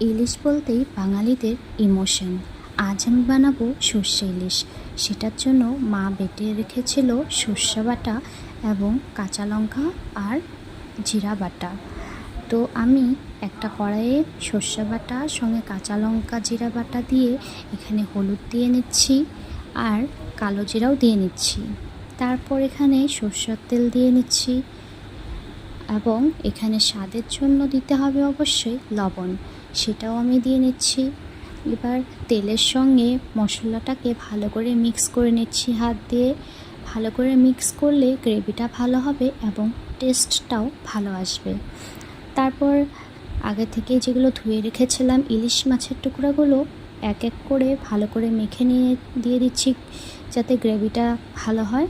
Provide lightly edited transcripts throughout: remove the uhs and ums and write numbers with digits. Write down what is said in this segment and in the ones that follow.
ইলিশ বলতেই বাঙালিদের ইমোশন। আজ আমি বানাবো সর্ষে ইলিশ। সেটার জন্য মা বেটে রেখেছিল সর্ষে বাটা এবং কাঁচা লঙ্কা আর জিরা বাটা। তো আমি একটা কড়াইয়ে সর্ষে বাটা সঙ্গে কাঁচা লঙ্কা জিরা বাটা দিয়ে এখানে হলুদ দিয়ে নিচ্ছি আর কালো জিরাও দিয়ে নিচ্ছি। তারপর এখানে সর্ষের তেল দিয়ে নিচ্ছি এবং এখানে স্বাদের জন্য দিতে হবে অবশ্যই লবণ, সেটাও আমি দিয়ে নিচ্ছি। এবার তেলের সঙ্গে মশলাটাকে ভালো করে মিক্স করে নিচ্ছি হাত দিয়ে। ভালো করে মিক্স করলে গ্রেভিটা ভালো হবে এবং টেস্টটাও ভালো আসবে। তারপর আগে থেকে যেগুলো ধুয়ে রেখেছিলাম ইলিশ মাছের টুকরাগুলো এক এক করে ভালো করে মেখে নিয়ে দিয়ে দিচ্ছি যাতে গ্রেভিটা ভালো হয়।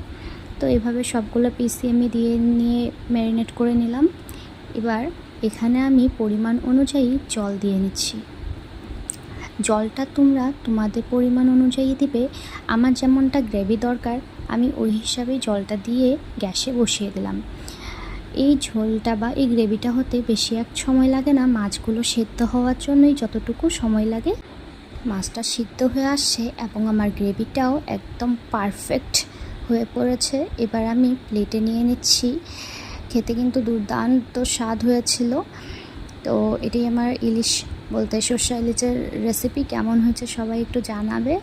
তো এভাবে সবগুলো পিসি আমি দিয়ে নিয়ে ম্যারিনেট করে নিলাম। এবার এখানে আমি পরিমাণ অনুযায়ী জল দিয়ে নিচ্ছি। জলটা তোমরা তোমাদের পরিমাণ অনুযায়ী দিবে। আমার যেমনটা গ্রেভি দরকার আমি ওই হিসাবেই জলটা দিয়ে গ্যাসে বসিয়ে দিলাম। এই ঝোলটা বা এই গ্রেভিটা হতে বেশি এক সময় লাগে না, মাছগুলো সেদ্ধ হওয়ার জন্যই যতটুকু সময় লাগে। মাছটা সিদ্ধ হয়ে আসছে এবং আমার গ্রেভিটাও একদম পারফেক্ট হয়ে পড়েছে। এবার আমি প্লেটে নিয়ে নিচ্ছি। খেতে কিন্তু দুর্দান্ত স্বাদ হয়েছিল। তো এটাই আমার ইলিশ বলতে সর্ষে ইলিশের রেসিপি। কেমন হয়েছে সবাই একটু জানাবে।